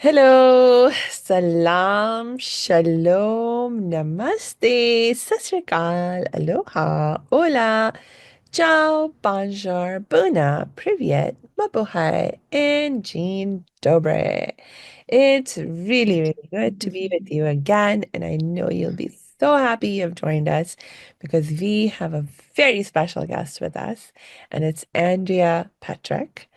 Hello, salam, shalom, namaste, sat sri akal, aloha, hola, ciao, bonjour, buna, privyet, mabuhay, and jean dobre. It's really good to be with you again, and I know you'll be so happy you've joined us because we have a very special guest with us, and it's Andrea Petrek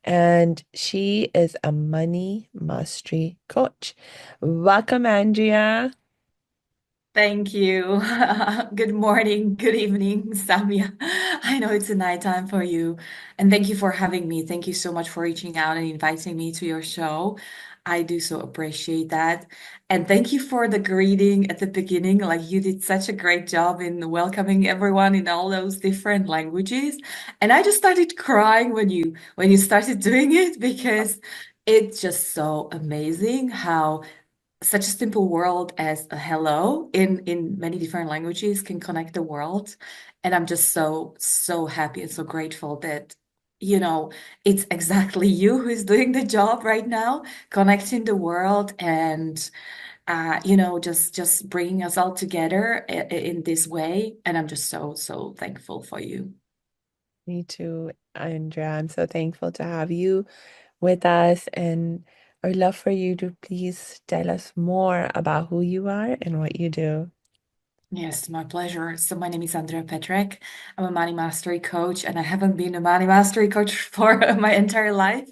and she is a money mastery coach. Welcome, Andrea. Thank you. Good morning, good evening, Samia. I know it's a nighttime for you. And thank you for having me. Thank you so much for reaching out and inviting me to your show. I do so appreciate that. And thank you for the greeting at the beginning. Like you did such a great job in welcoming everyone in all those different languages. And I just started crying when you started doing it because it's just so amazing how such a simple word as a hello in many different languages can connect the world. And I'm just so happy and so grateful that you know it's exactly you who is doing the job right now, connecting the world and just bringing us all together in this way. And I'm just so thankful for you. Me too, Andrea. I'm so thankful to have you with us, and I'd love for you to please tell us more about who you are and what you do. Yes, my pleasure. So my name is Andrea Petrek. I'm a money mastery coach, and I haven't been a money mastery coach for my entire life.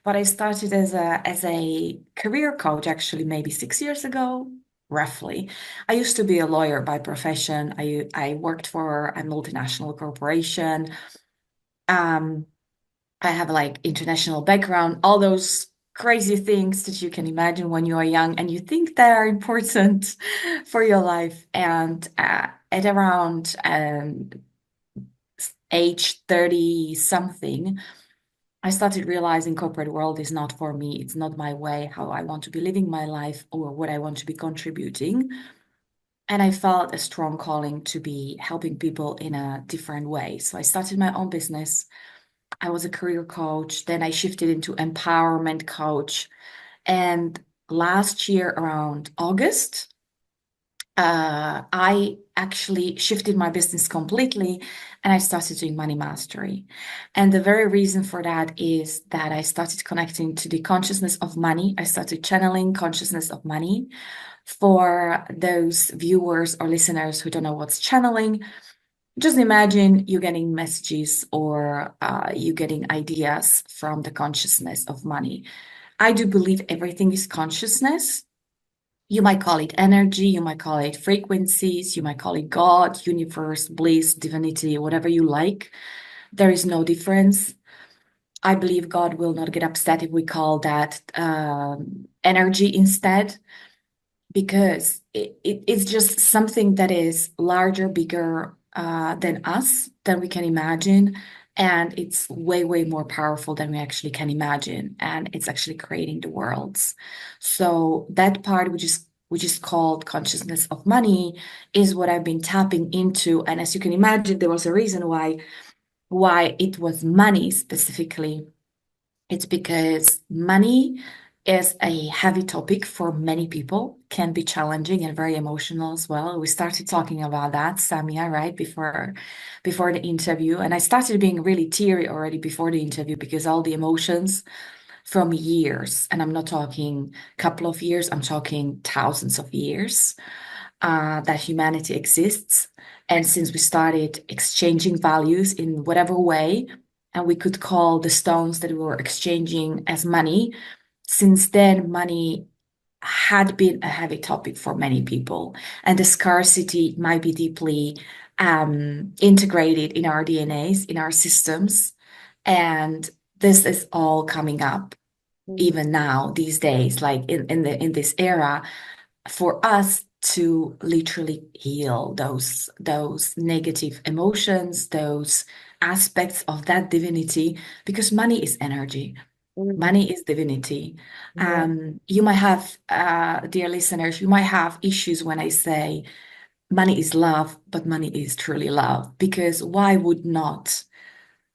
But I started as a career coach actually maybe 6 years ago, roughly. I used to be a lawyer by profession. I worked for a multinational corporation. Um, I have like international background, all those crazy things that you can imagine when you are young and you think they are important for your life. And at around age 30 something, I started realizing corporate world is not for me. It's not my way, how I want to be living my life or what I want to be contributing. And I felt a strong calling to be helping people in a different way. So I started my own business. I was a career coach. Then I shifted into empowerment coach. And last year, around August, I actually shifted my business completely and I started doing money mastery. And the very reason for that is that I started connecting to the consciousness of money. I started channeling consciousness of money. For those viewers or listeners who don't know what's channeling, just imagine you getting messages or you getting ideas from the consciousness of money. I do believe everything is consciousness. You might call it energy, you might call it frequencies, you might call it God, universe, bliss, divinity, whatever you like. There is no difference. I believe God will not get upset if we call that energy instead, because it's just something that is larger, bigger than us, than we can imagine. And it's way more powerful than we actually can imagine. And it's actually creating the worlds. So that part, which is called consciousness of money, is what I've been tapping into. And as you can imagine, there was a reason why it was money specifically. It's because money is a heavy topic for many people, can be challenging and very emotional as well. We started talking about that, Samia, right, before the interview. And I started being really teary already before the interview because all the emotions from years, and I'm not talking a couple of years, I'm talking thousands of years, that humanity exists. And since we started exchanging values in whatever way, and we could call the stones that we were exchanging as money, since then, money had been a heavy topic for many people, and the scarcity might be deeply integrated in our DNAs, in our systems. And this is all coming up even now, these days, like in this era, for us to literally heal those negative emotions, those aspects of that divinity, because money is energy. Mhm. Money is divinity. Yeah. You might have, dear listeners, you might have issues when I say money is love, but money is truly love. Because why would not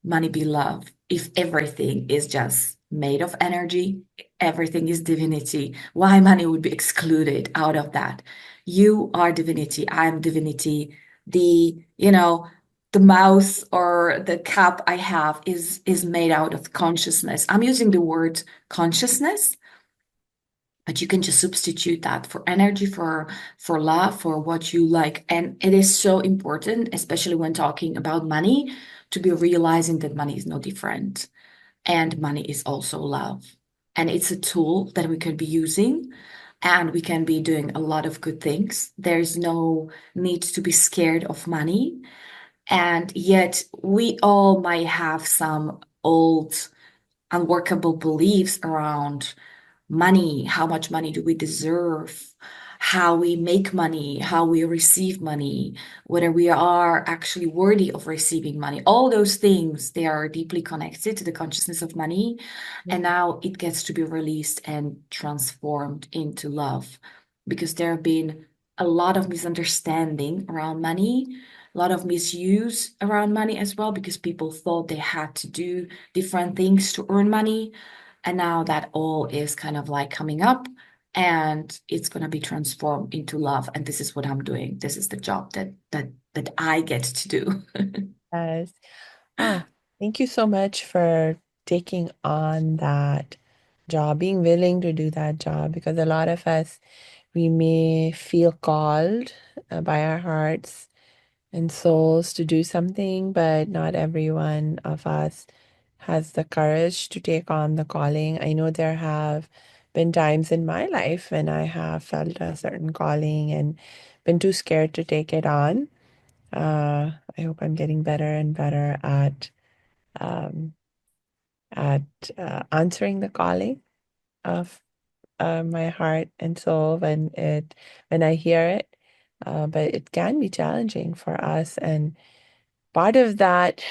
money be love? if everything is just made of energy, everything is divinity, why money would be excluded out of that? You are divinity, I'm divinity. The mouth or the cup I have is made out of consciousness. I'm using the word consciousness, but you can just substitute that for energy, for love, for what you like. And it is so important, especially when talking about money, to be realizing that money is no different, and money is also love. And it's a tool that we can be using, and we can be doing a lot of good things. There's no need to be scared of money. And yet we all might have some old unworkable beliefs around money. How much money do we deserve? How we make money, how we receive money, whether we are actually worthy of receiving money. All those things, they are deeply connected to the consciousness of money. And now it gets to be released and transformed into love, because there have been a lot of misunderstanding around money, a lot of misuse around money as well, because people thought they had to do different things to earn money. And now that all is kind of like coming up, and it's going to be transformed into love. And this is what I'm doing. This is the job that I get to do. Yes. Ah, thank you so much for taking on that job, being willing to do that job, because a lot of us, we may feel called by our hearts and souls to do something, but not everyone of us has the courage to take on the calling. I know there have been times in my life when I have felt a certain calling and been too scared to take it on. I hope I'm getting better and better um, at answering the calling of my heart and soul when I hear it. But it can be challenging for us, and part of that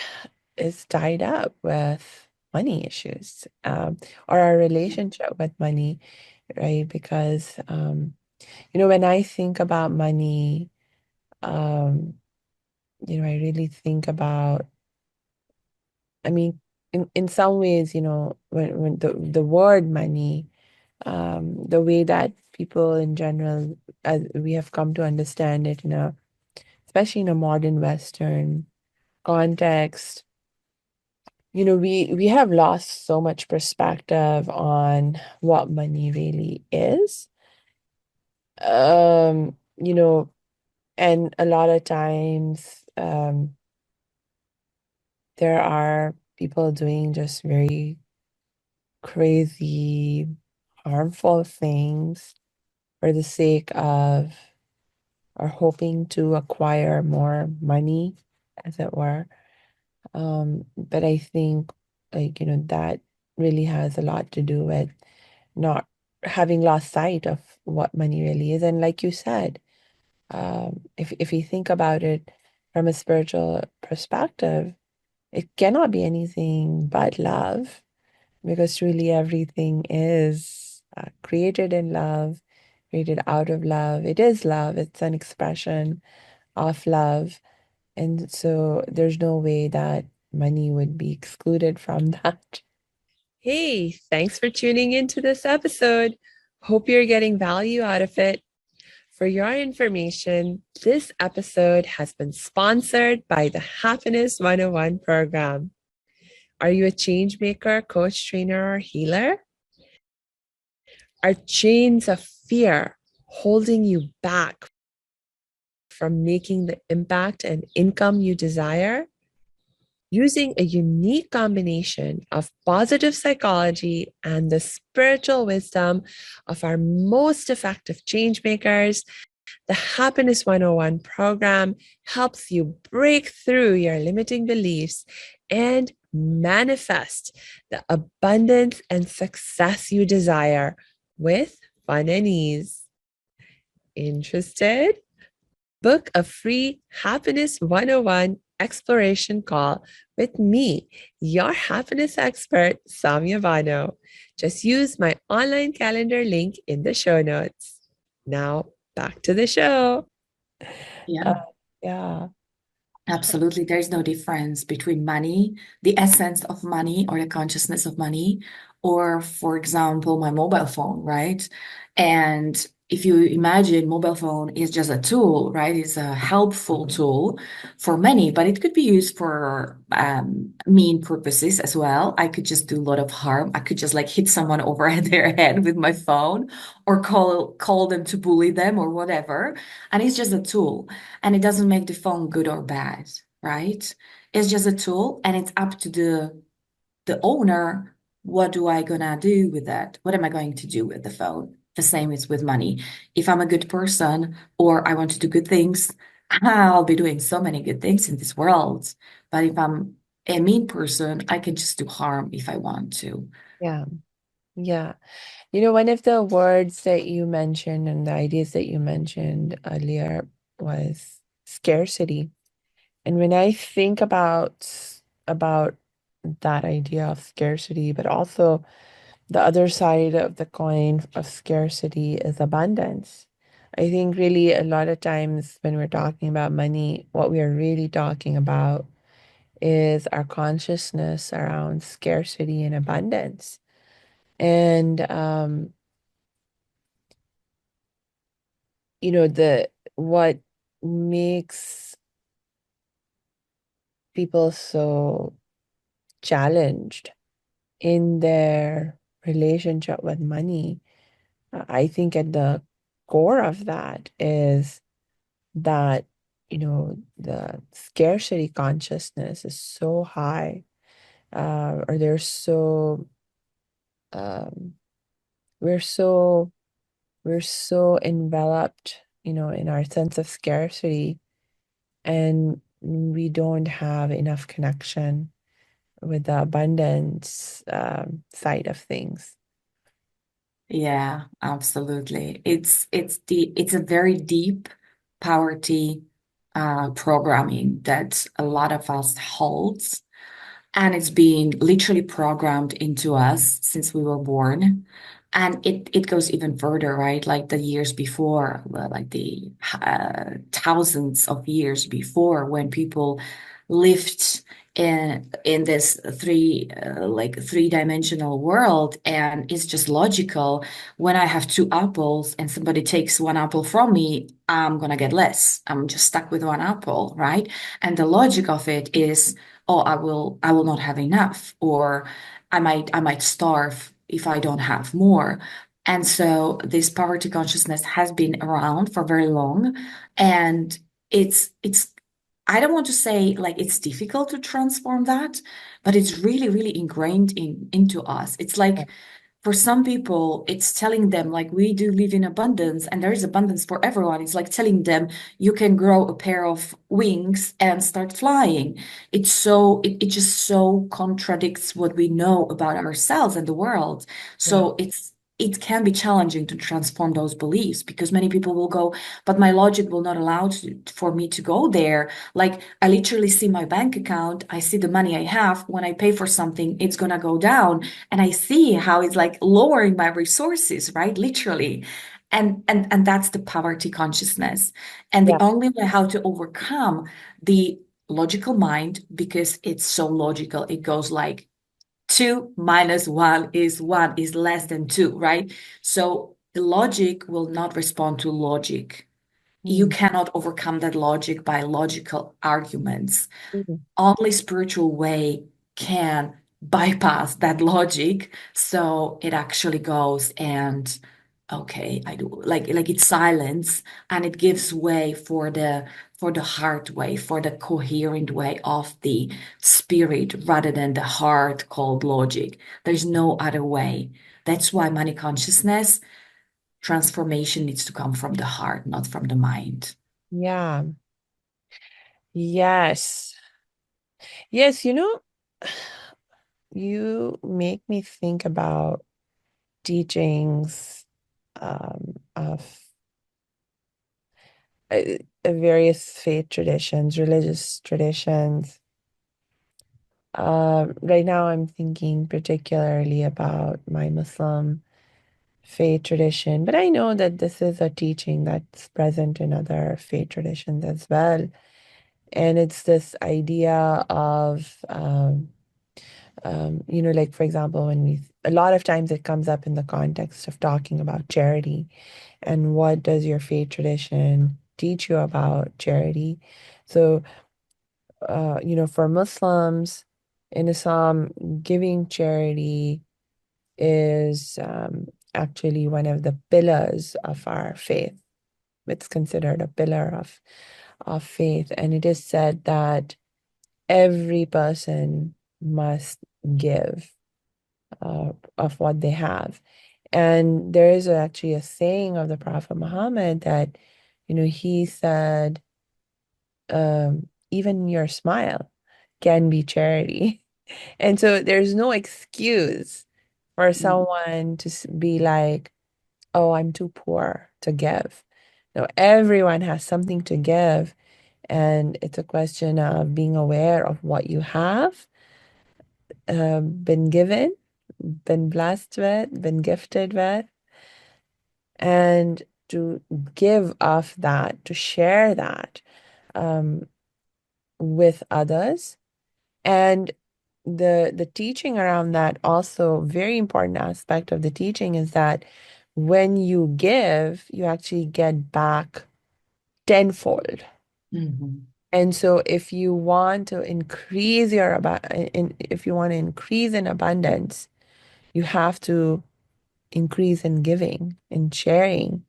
is tied up with money issues, or our relationship with money, right? Because when I think about money, um, I really think about, I mean, in some ways, when the word money, the way that people in general, as we have come to understand it especially in a modern Western context, we have lost so much perspective on what money really is. You know, and a lot of times, there are people doing just very crazy, harmful things for the sake of, or hoping to acquire more money, as it were. But I think, like, that really has a lot to do with not having lost sight of what money really is. And like you said, if you think about it from a spiritual perspective, it cannot be anything but love, because truly everything is created in love, created out of love. It is love, it's an expression of love. And so there's no way that money would be excluded from that. Hey, thanks for tuning into this episode. Hope you're getting value out of it. For your information, this episode has been sponsored by the Happiness 101 program. Are you a change maker, coach, trainer, or healer? Are chains of fear holding you back from making the impact and income you desire? Using a unique combination of positive psychology and the spiritual wisdom of our most effective change makers, the Happiness 101 program helps you break through your limiting beliefs and manifest the abundance and success you desire with fun and ease. Interested? Book a free Happiness 101 exploration call with me, your happiness expert, Samia Bano. Just use my online calendar link in the show notes. Now, back to the show. Uh, Yeah. yeah. Absolutely. There's no difference between money, the essence of money or the consciousness of money, or for example, my mobile phone, right? And if you imagine mobile phone is just a tool, right? It's a helpful tool for many, but it could be used for mean purposes as well. I could just do a lot of harm. I could just like hit someone over their head with my phone or call them to bully them or whatever. And it's just a tool. And it doesn't make the phone good or bad, right? It's just a tool and it's up to the owner. What do I gonna do with that? What am I going to do with the phone? The same is with money. If I'm a good person or I want to do good things, I'll be doing so many good things in this world. But if I'm a mean person, I can just do harm if I want to. Yeah, yeah. One of the words that you mentioned and the ideas that you mentioned earlier was scarcity. And when I think about that idea of scarcity, but also the other side of the coin of scarcity is abundance. I think really a lot of times when we're talking about money, what we are really talking about is our consciousness around scarcity and abundance. And the what makes people so challenged in their relationship with money, I think at the core of that is that, the scarcity consciousness is so high, or um, we're so, we're so enveloped, in our sense of scarcity, and we don't have enough connection with the abundance side of things. Yeah, absolutely. It's a very deep poverty programming that a lot of us holds. And it's being literally programmed into us since we were born. And it goes even further, right? Like the years before, like the thousands of years before, when people lived in this three-dimensional world, and it's just logical. When I have two apples and somebody takes one apple from me, I'm gonna get less. I'm just stuck with one apple, right? And the logic of it is, oh, I will not have enough, or I might starve if I don't have more. And so this poverty consciousness has been around for very long. And it's I don't want to say like it's difficult to transform that, but it's really, really ingrained into us. It's like for some people, it's telling them like we do live in abundance and there is abundance for everyone. It's like telling them you can grow a pair of wings and start flying. It just so contradicts what we know about ourselves and the world. Yeah. So it can be challenging to transform those beliefs because many people will go, but my logic will not allow for me to go there. Like I literally see my bank account, I see the money I have. When I pay for something, it's gonna go down and I see how it's like lowering my resources, right? Literally. And that's the poverty consciousness. And the Yeah. only way how to overcome the logical mind, because it's so logical, it goes like two minus one is less than two, right? So the logic will not respond to logic. You Mm. cannot overcome that logic by logical arguments. Mm. Only spiritual way can bypass that logic. So it actually goes and okay, I do like it's silence and it gives way for the heart way, for the coherent way of the spirit rather than the heart called logic. There's no other way. That's why money consciousness transformation needs to come from the heart, not from the mind. Yeah. Yes. Yes, you make me think about teachings of various faith traditions, religious traditions. Right now, I'm thinking particularly about my Muslim faith tradition, but I know that this is a teaching that's present in other faith traditions as well. And it's this idea of, like, for example, a lot of times it comes up in the context of talking about charity and what does your faith tradition teach you about charity. So, for Muslims in Islam, giving charity is actually one of the pillars of our faith. It's considered a pillar of faith. And it is said that every person must give of what they have. And there is actually a saying of the Prophet Muhammad that, he said, even your smile can be charity. And so there's no excuse for someone to be like, oh, I'm too poor to give. No, everyone has something to give. And it's a question of being aware of what you have been given, been blessed with, been gifted with, and to give of that, to share that um, with others. And the teaching around that, also very important aspect of the teaching, is that when you give, you actually get back tenfold. Mhm. And so if you want to increase if you want to increase in abundance, you have to increase in giving and sharing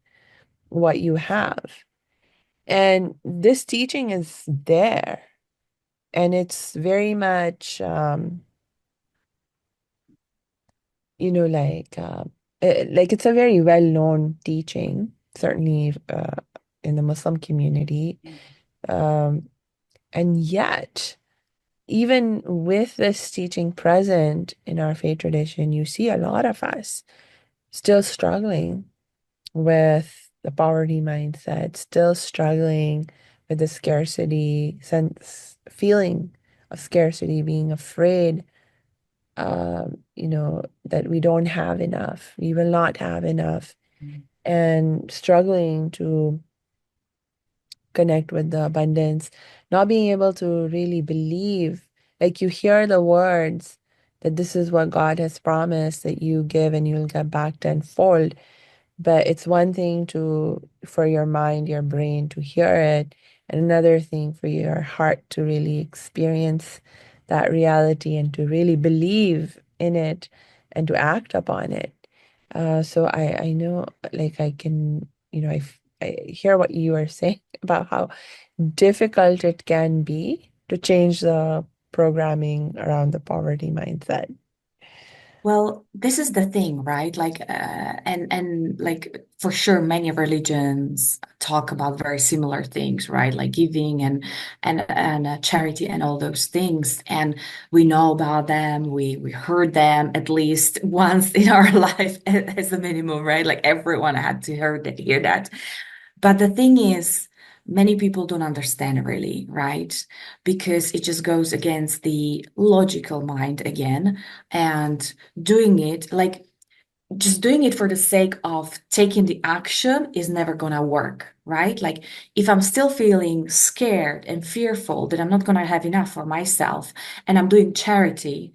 what you have. And this teaching is there, and it's very much, like it's a very well-known teaching, certainly in the Muslim community. Um, and yet, even with this teaching present in our faith tradition, you see a lot of us still struggling with the poverty mindset, still struggling with the scarcity sense, feeling of scarcity, being afraid, that we don't have enough, we will not have enough, and struggling to connect with the abundance, not being able to really believe. Like, you hear the words that this is what God has promised, that you give and you'll get back tenfold. But it's one thing for your mind, your brain to hear it, and another thing for your heart to really experience that reality and to really believe in it and to act upon it. So I know, like, I can, I hear what you are saying about how difficult it can be to change the programming around the poverty mindset. Well, this is the thing, right? Like, and like for sure, many religions talk about very similar things, right? Like giving and charity and all those things, and we know about them. We heard them at least once in our life as a minimum, right? Like everyone had to hear that. But the thing is, many people don't understand really, right? Because it just goes against the logical mind again. And doing it, like just doing it for the sake of taking the action is never gonna work, right? Like if I'm still feeling scared and fearful that I'm not gonna have enough for myself and I'm doing charity,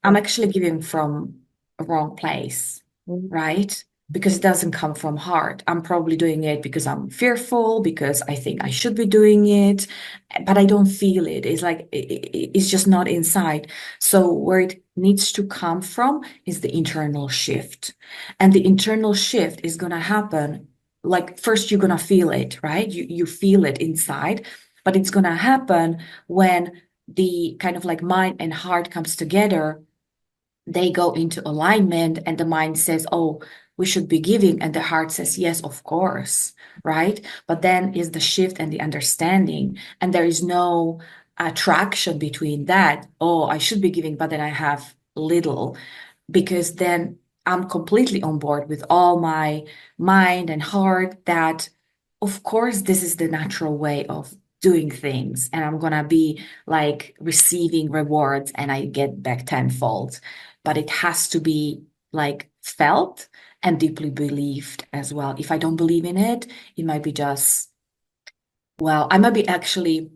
I'm actually giving from a wrong place, right? Because it doesn't come from heart. I'm probably doing it because I'm fearful, because I think I should be doing it, but I don't feel it. It's like it's just not inside. So where it needs to come from is the internal shift. And the internal shift is going to happen like first you're going to feel it, right? You feel it inside, but it's going to happen when the kind of like mind and heart comes together, they go into alignment and the mind says, oh, we should be giving. And the heart says, yes, of course. Right. But then is the shift and the understanding. And there is no attraction between that. Oh, I should be giving, but then I have little, because then I'm completely on board with all my mind and heart that, of course, this is the natural way of doing things. And I'm going to be like receiving rewards and I get back tenfold. But it has to be like felt and deeply believed as well. If I don't believe in it, it might be just, well, I might be actually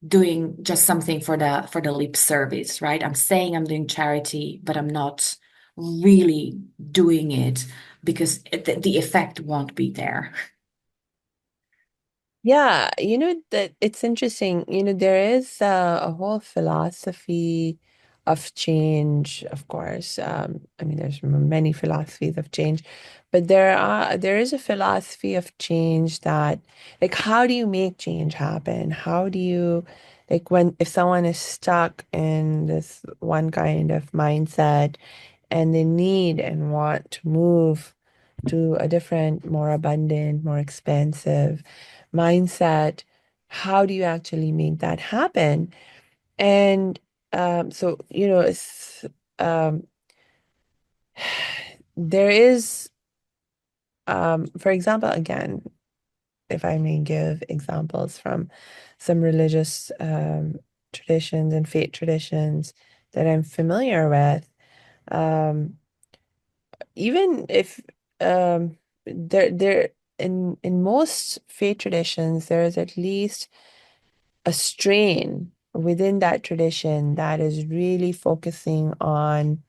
doing just something for the lip service, right? I'm saying I'm doing charity, but I'm not really doing it because the effect won't be there. Yeah, that it's interesting. There is a whole philosophy of change, of course. I mean, there's many philosophies of change, but there is a philosophy of change that, like, how do you make change happen? How do you, like, when if someone is stuck in this one kind of mindset and they need and want to move to a different, more abundant, more expansive mindset, how do you actually make that happen? And so, um, there is, for example, again, if I may give examples from some religious traditions and faith traditions that I'm familiar with, um, even if there in most faith traditions, there is at least a strain within that tradition that is really focusing on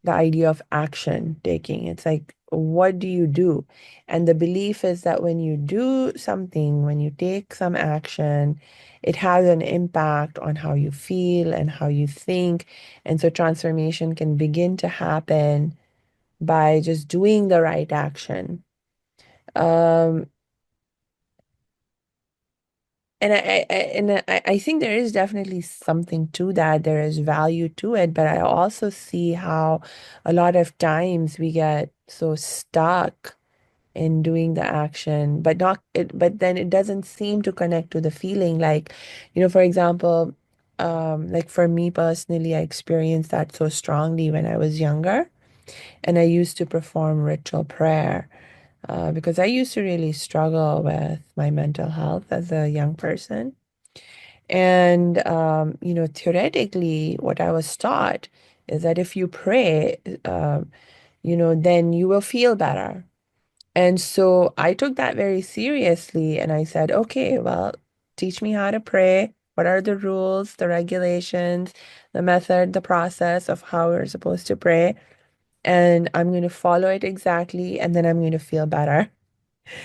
the idea of action taking. It's like, what do you do? And the belief is that when you do something, when you take some action, it has an impact on how you feel and how you think. And so transformation can begin to happen by just doing the right action. Um, and I think there is definitely something to that. There is value to it, but I also see how a lot of times we get so stuck in doing the action, but not it, but then it doesn't seem to connect to the feeling. Like, for example, like for me personally, I experienced that so strongly when I was younger, and I used to perform ritual prayer. Because I used to really struggle with my mental health as a young person. And, theoretically, what I was taught is that if you pray, then you will feel better. And so I took that very seriously and I said, okay, well, teach me how to pray. What are the rules, the regulations, the method, the process of how we're supposed to pray? And I'm going to follow it exactly, and then I'm going to feel better.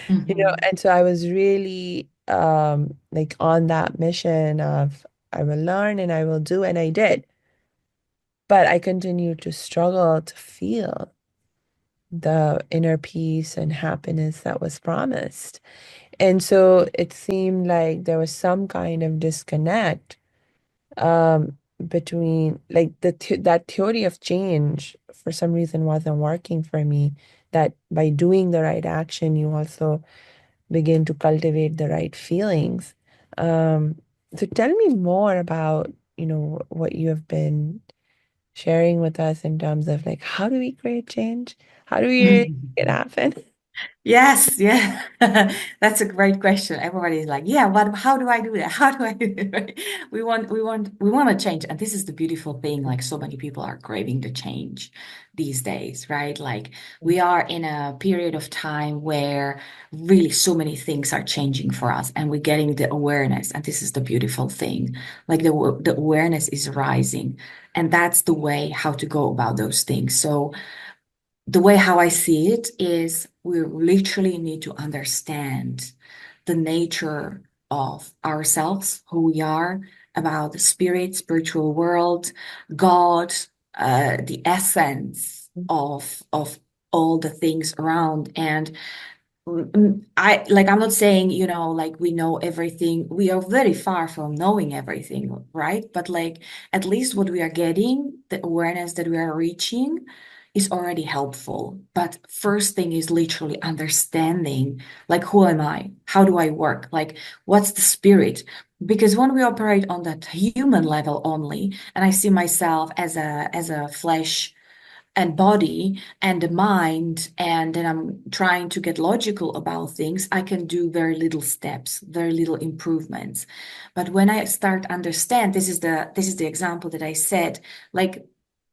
Mhm. And so I was really like on that mission of I will learn and I will do, and I did. But I continued to struggle to feel the inner peace and happiness that was promised. And so it seemed like there was some kind of disconnect between like that theory of change for some reason wasn't working for me. That by doing the right action, you also begin to cultivate the right feelings. So tell me more about, what you have been sharing with us in terms of like, how do we create change? How do we really make it happen? Yes, yeah. That's a great question. Everybody's like, yeah, what how do I do that? How do I do it? Right? We want to change. And this is the beautiful thing. Like so many people are craving the change these days, right? Like we are in a period of time where really so many things are changing for us and we're getting the awareness. And this is the beautiful thing. Like the awareness is rising. And that's the way how to go about those things. So the way how I see it is we literally need to understand the nature of ourselves, who we are, about the spirit, spiritual world, God, the essence of all the things around. And I'm not saying, like we know everything. We are very far from knowing everything, right? But like at least what we are getting, the awareness that we are reaching is already helpful. But first thing is literally understanding, like, who am I? How do I work? Like, what's the spirit? Because when we operate on that human level only, and I see myself as a flesh and body and the mind, and then I'm trying to get logical about things, I can do very little steps, very little improvements. But when I start understand, this is the example that I said, like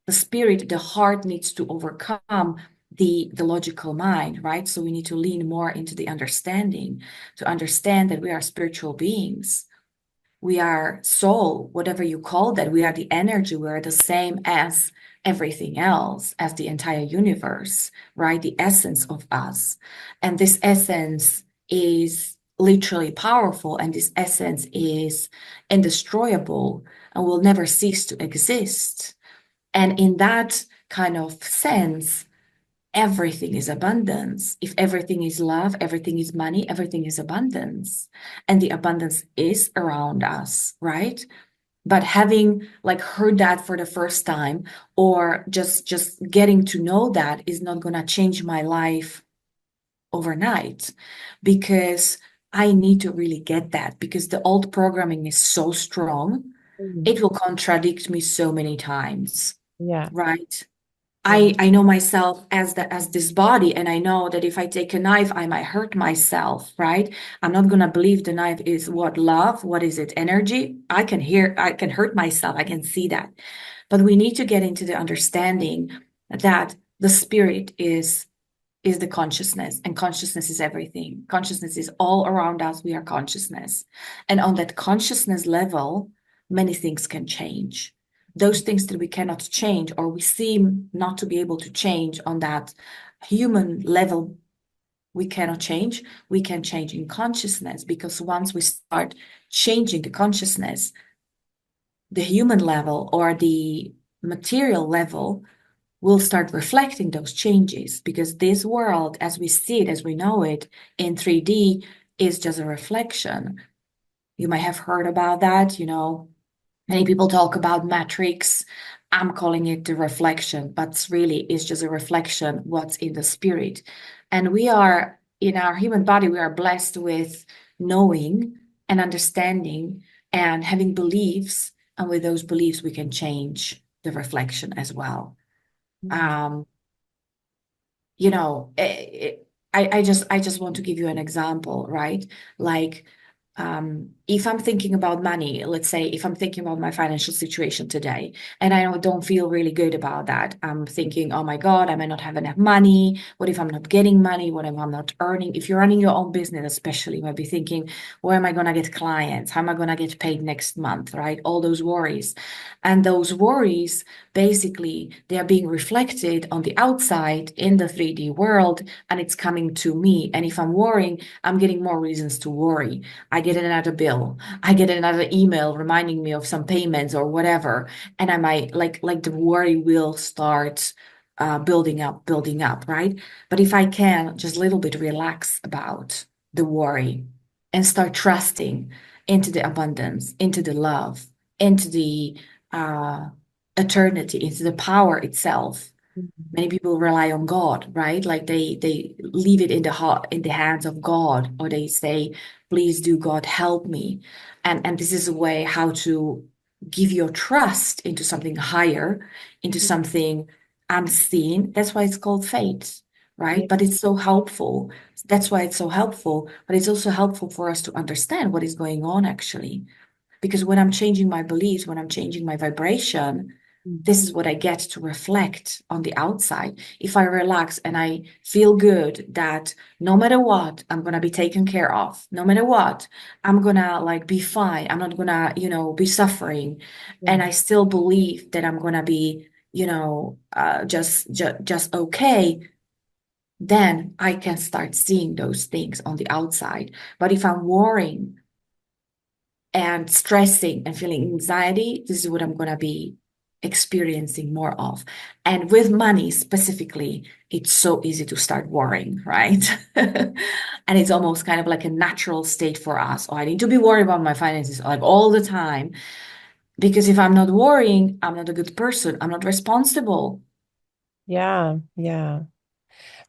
the spirit, the heart needs to overcome the logical mind, right? So we need to lean more into the understanding, to understand that we are spiritual beings We are soul, whatever you call that. We are the energy. We are the same as everything else, as the entire universe, right? The essence of us. And this essence is literally powerful, and this essence is undestroyable and will never cease to exist. And in that kind of sense, everything is abundance. If everything is love, everything is money, everything is abundance. And the abundance is around us, right? But having like heard that for the first time, or just getting to know that, is not going to change my life overnight, because I need to really get that, because the old programming is so strong. Mm. It will contradict me so many times, Yeah, right? yeah. I know myself as this body, and I know that if I take a knife, I might hurt myself, right? I'm not gonna believe the knife is what, love? What is it? Energy? I can hurt myself. I can see that. But we need to get into the understanding that the spirit is the consciousness, and consciousness is everything. Consciousness is all around us. We are consciousness. And on that consciousness level, many things can change. Those things that we cannot change, or we seem not to be able to change on that human level, we cannot change. We can change in consciousness, because once we start changing the consciousness, the human level or the material level will start reflecting those changes, because this world, as we see it, as we know it in 3D, is just a reflection. You might have heard about that, many people talk about matrix. I'm calling it the reflection, but really it's just a reflection what's in the spirit. And we are, in our human body, we are blessed with knowing and understanding and having beliefs. And with those beliefs, we can change the reflection as well. Mm. Um, you know, I just want to give you an example, right? Like, if I'm thinking about money, let's say if I'm thinking about my financial situation today, and I don't feel really good about that, I'm thinking, oh my God, I may not have enough money. What if I'm not getting money? What if I'm not earning? If you're running your own business, especially, you might be thinking, where am I going to get clients? How am I going to get paid next month, right? All those worries. And those worries, basically, they are being reflected on the outside in the 3D world, and it's coming to me. And if I'm worrying, I'm getting more reasons to worry. I get another bill. I get another email reminding me of some payments or whatever. And I might like the worry will start building up, right? But if I can just a little bit relax about the worry and start trusting into the abundance, into the love, into the uh, eternity, into the power itself. Mm. Many people rely on God, right? Like they leave it in the heart, in the hands of God, or they say, "Please do, God, help me." And this is a way how to give your trust into something higher, into something unseen. That's why it's called faith, Yeah. right? But it's so helpful. That's why it's so helpful. But it's also helpful for us to understand what is going on actually. Because when I'm changing my beliefs, when I'm changing my vibration, Mm. this is what I get to reflect on the outside. If I relax and I feel good that no matter what, I'm gonna be taken care of. No matter what, I'm gonna like be fine. I'm not gonna, be suffering. Yeah. And I still believe that I'm gonna be, just okay. Then I can start seeing those things on the outside. But if I'm worrying and stressing and feeling anxiety, this is what I'm going to be experiencing more of. And with money specifically, it's so easy to start worrying, right? And it's almost kind of like a natural state for us. Oh, I need to be worried about my finances like all the time. Because if I'm not worrying, I'm not a good person. I'm not responsible. Yeah, yeah.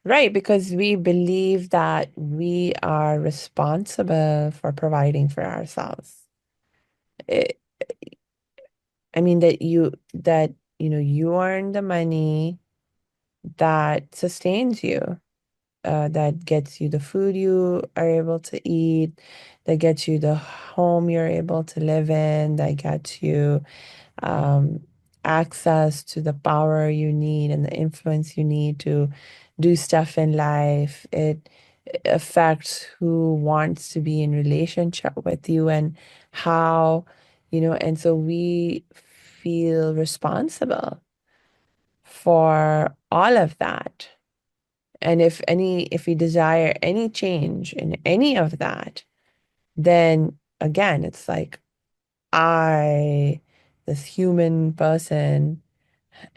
Right, because we believe that we are responsible for providing for ourselves. It, I mean that you earn the money that sustains you, that gets you the food you are able to eat, that gets you the home you're able to live in, that gets you um, access to the power you need and the influence you need to do stuff in life. It affects who wants to be in relationship with you and how, and so we feel responsible for all of that. And if we desire any change in any of that, then again, it's like I, this human person,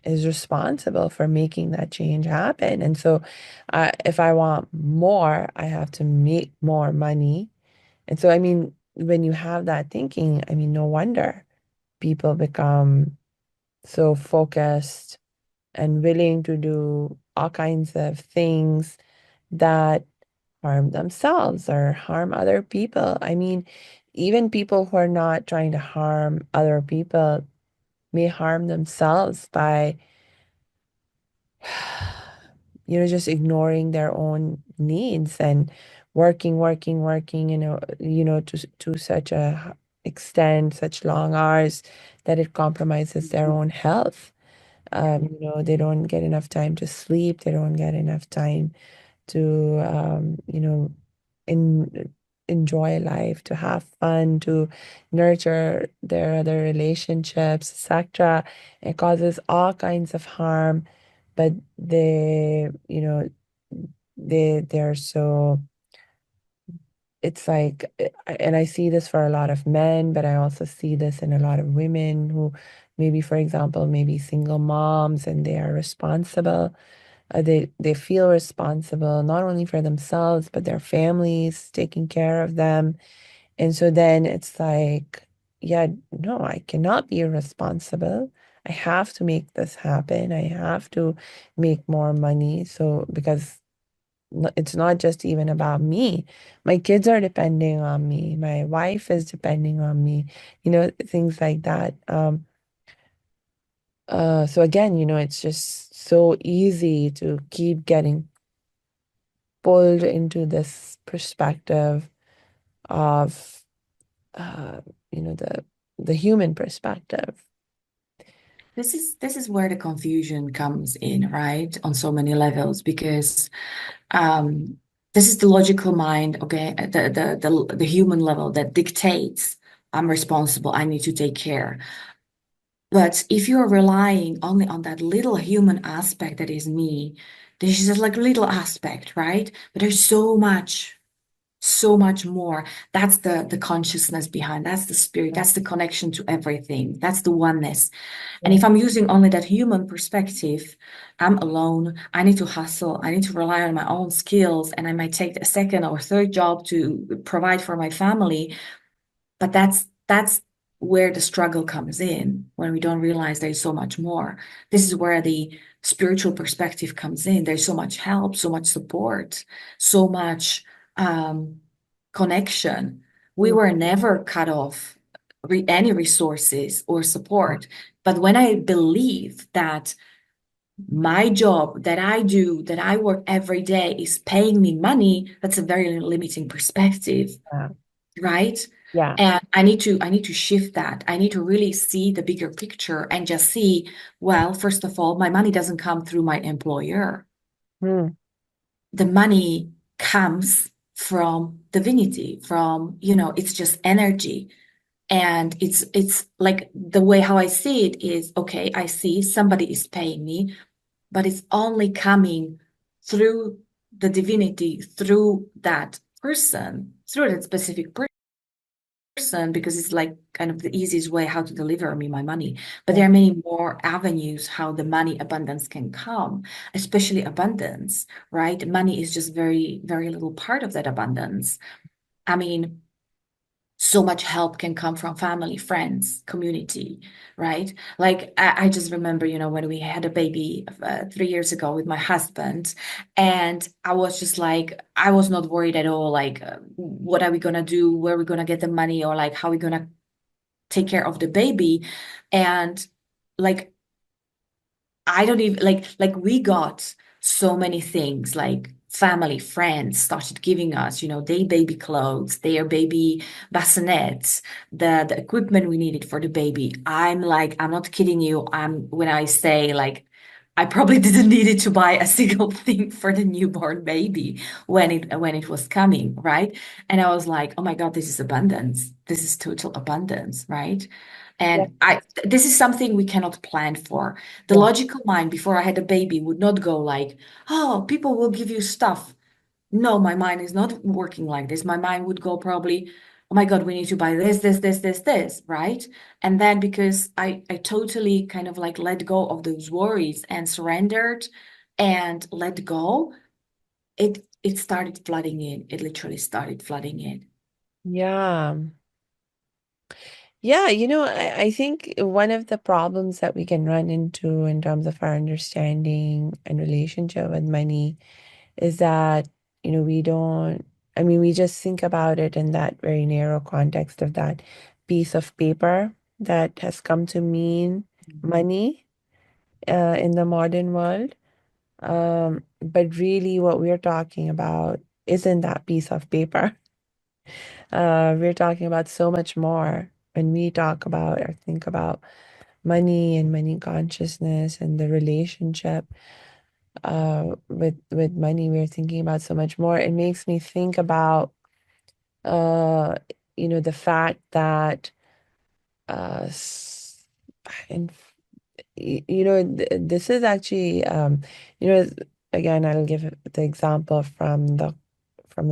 is responsible for making that change happen. And so, if I want more, I have to make more money. And so, I mean, when you have that thinking, I mean, no wonder people become so focused and willing to do all kinds of things that harm themselves or harm other people. I mean, even people who are not trying to harm other people may harm themselves by, just ignoring their own needs and working, to such a extent, such long hours that it compromises their own health. They don't get enough time to sleep. They don't get enough time to in enjoy life, to have fun, to nurture their other relationships, etc. It causes all kinds of harm, but they're so, it's like, and I see this for a lot of men, but I also see this in a lot of women who maybe, for example, maybe single moms, and they are responsible. They feel responsible not only for themselves, but their families, taking care of them. And so then it's like, yeah, no, I cannot be irresponsible. I have to make this happen. I have to make more money. So, because it's not just even about me. My kids are depending on me. My wife is depending on me, things like that. So again, it's just so easy to keep getting pulled into this perspective of uh, the human perspective. This is where the confusion comes in, right? On so many levels, because um, this is the logical mind, okay, the human level that dictates I'm responsible, I need to take care. But if you're relying only on that little human aspect that is me, this is just like a little aspect, right? But there's so much more. That's the consciousness behind. That's the spirit. Yeah. That's the connection to everything. That's the oneness. And Yeah. if I'm using only that human perspective, I'm alone. I need to hustle. I need to rely on my own skills, and I might take a second or third job to provide for my family. But that's where the struggle comes in when we don't realize there's so much more. This is where the spiritual perspective comes in. There's so much help, so much support, so much um, connection. We Mm. were never cut off any resources or support. But when I believe that my job that I do, that I work every day is paying me money, that's a very limiting perspective, Yeah. right? Yeah. And I need to shift that. I need to really see the bigger picture and just see, well, first of all, my money doesn't come through my employer. Mm. The money comes from divinity, from, it's just energy. And it's like the way how I see it is, okay, I see somebody is paying me, but it's only coming through the divinity, through that person, through that specific person, because it's like kind of the easiest way how to deliver me my money. But Yeah. there are many more avenues how the money abundance can come, especially abundance, right? Money is just very, very little part of that abundance. I mean, so much help can come from family, friends, community, right? Like I just remember, when we had a baby 3 years ago with my husband, and I was just like, I was not worried at all. Like, what are we gonna do? Where are we gonna get the money? Or like, how are we gonna take care of the baby? And like, I don't even like we got so many things like family, friends started giving us, their baby clothes, their baby bassinets, the equipment we needed for the baby. I'm like, I'm not kidding you. When I say like I probably didn't need it to buy a single thing for the newborn baby when it was coming, right? And I was like, oh my God, this is abundance. This is total abundance, right? Yeah, And I this is something we cannot plan for. The yeah, logical mind before I had a baby would not go like, oh, people will give you stuff. No, my mind is not working like this. My mind would go probably, oh my God, we need to buy this, right? And then because I totally kind of like let go of those worries and surrendered and let go, it started flooding in. It literally started flooding in. yeah. Yeah, I think one of the problems that we can run into in terms of our understanding and relationship with money is that, we don't, I mean, we just think about it in that very narrow context of that piece of paper that has come to mean money in the modern world. But really, what we're talking about isn't that piece of paper. We're talking about so much more when we talk about or think about money and money consciousness and the relationship with money. We're thinking about so much more. It makes me think about uh the fact that uh s- and this is actually you know again, I'll give the example from the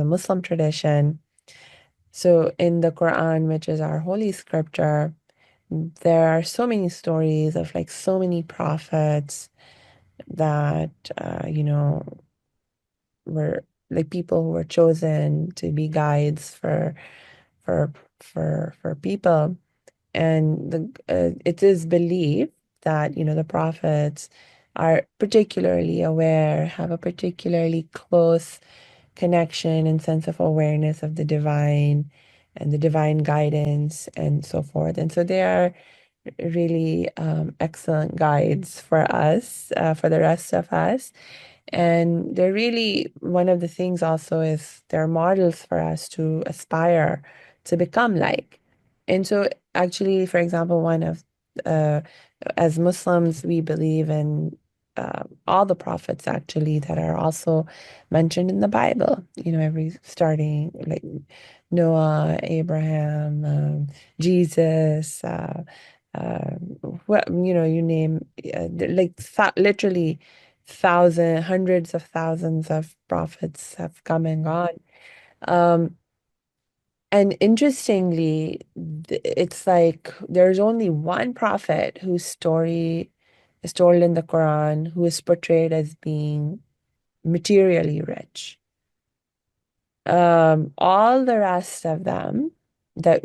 Muslim tradition. So in the Quran, which is our holy scripture, there are so many stories of like so many prophets that were like people who were chosen to be guides for for people. And it is believed that the prophets are particularly aware, have a particularly close connection and sense of awareness of the divine and the divine guidance and so forth. And so they are really excellent guides for us, for the rest of us. And they're really one of the things also is they're models for us to aspire to become like. And so actually, for example, uh, as Muslims, we believe in all the prophets actually that are also mentioned in the Bible. Every starting like Noah, Abraham, Jesus, uh, what you name, like literally hundreds of thousands of prophets have come and gone. Um, and interestingly, it's like there's only one prophet whose story is told in the Quran who is portrayed as being materially rich. All the rest of them that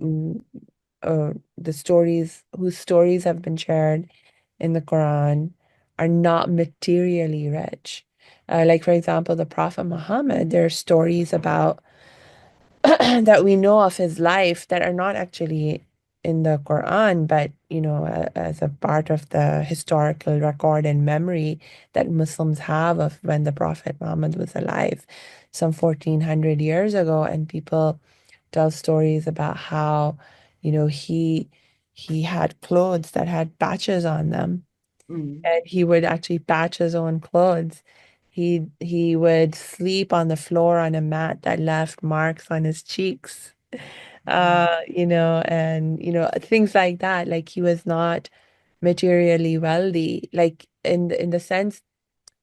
the stories whose stories have been shared in the Quran are not materially rich. Like for example, the Prophet Muhammad, there are stories about that we know of his life that are not actually in the Quran, but as a part of the historical record and memory that Muslims have of when the Prophet Muhammad was alive, some 1400 years ago, and people tell stories about how, he had clothes that had patches on them, Mm. and he would actually patch his own clothes. He would sleep on the floor on a mat that left marks on his cheeks. And things like that. Like he was not materially wealthy, like in the sense,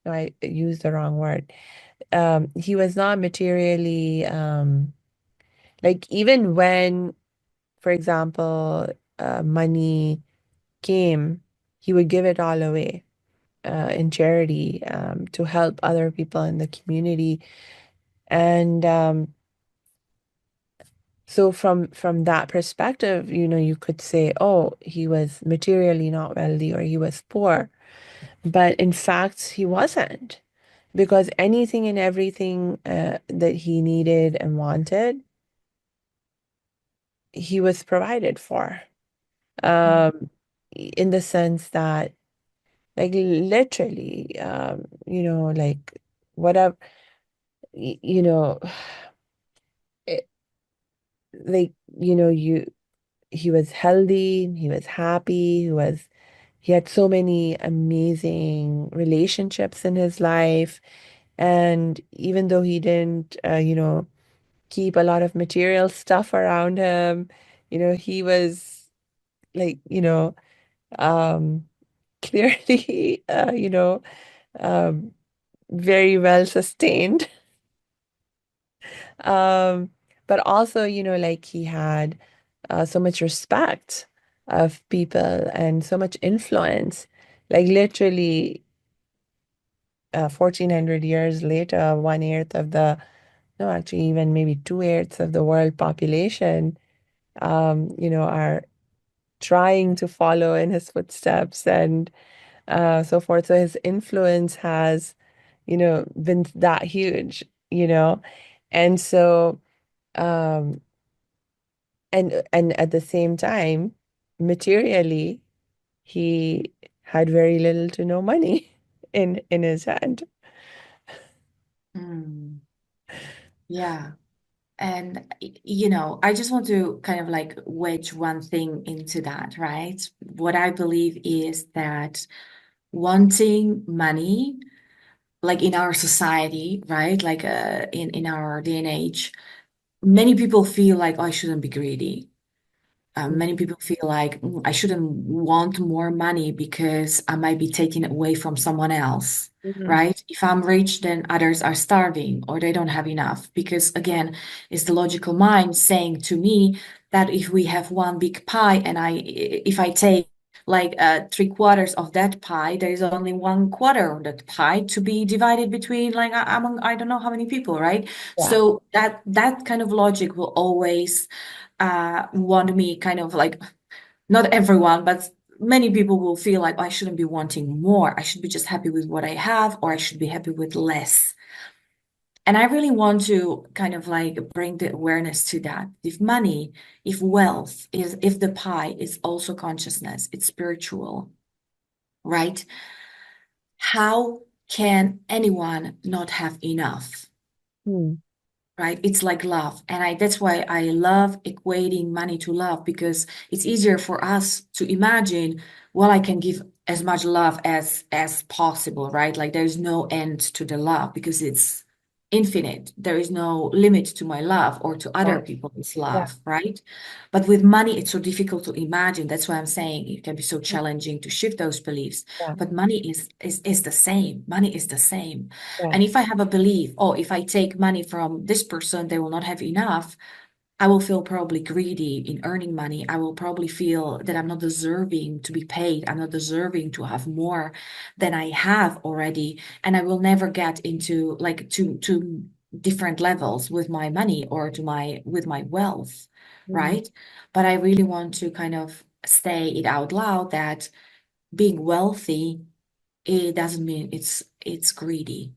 no, I used the wrong word. He was not materially like even when, for example, money came, he would give it all away in charity to help other people in the community. And so from that perspective, you could say, oh, he was materially not wealthy or he was poor. But in fact, he wasn't, because anything and everything that he needed and wanted, he was provided for. Um, in the sense that, like literally, like whatever, y- you know, it, like, he was healthy, he was happy, he was he had so many amazing relationships in his life. And even though he didn't, keep a lot of material stuff around him, he was like, um, clearly, um, very well sustained. Um, but also, like he had so much respect of people and so much influence. Like literally, 1400 years later, one-eighth of the, no, actually, even maybe two-eighths of the world population, are trying to follow in his footsteps and so forth. So his influence has, been that huge. And so, um, and at the same time, materially, he had very little to no money in his hand. Mm, yeah. And, you know, I just want to kind of like wedge one thing into that, right? What I believe is that wanting money, like in our society, right? Like in our day and age, many people feel like, oh, I shouldn't be greedy. Many people feel like I shouldn't want more money because I might be taking it away from someone else, Mhm. right? If I'm rich, then others are starving or they don't have enough. Because again, it's the logical mind saying to me that if we have one big pie and if I take like three quarters of that pie, there is only one quarter of that pie to be divided between like among I don't know how many people, right? Yeah. So that kind of logic will always want me kind of like not everyone, but many people will feel like, "Oh, I shouldn't be wanting more. I should be just happy with what I have, or I should be happy with less." And I really want to kind of like bring the awareness to that. If money, if wealth is, if the pie is also consciousness, it's spiritual, right? How can anyone not have enough? Hmm. Right? It's like love. And that's why I love equating money to love because it's easier for us to imagine, well, I can give as much love as possible, right? Like there's no end to the love because it's infinite. There is no limit to my love or to Yeah. other people's Yeah. love, right? But with money, it's so difficult to imagine. That's why I'm saying it can be so challenging to shift those beliefs. Yeah. But money is the same. Money is the same. Yeah. And if I have a belief, oh, if I take money from this person, they will not have enough, I will feel probably greedy in earning money. I will probably feel that I'm not deserving to be paid. I'm not deserving to have more than I have already. And I will never get into like to different levels with my money or to my with my wealth, Mhm. right? But I really want to kind of say it out loud that being wealthy, it doesn't mean it's greedy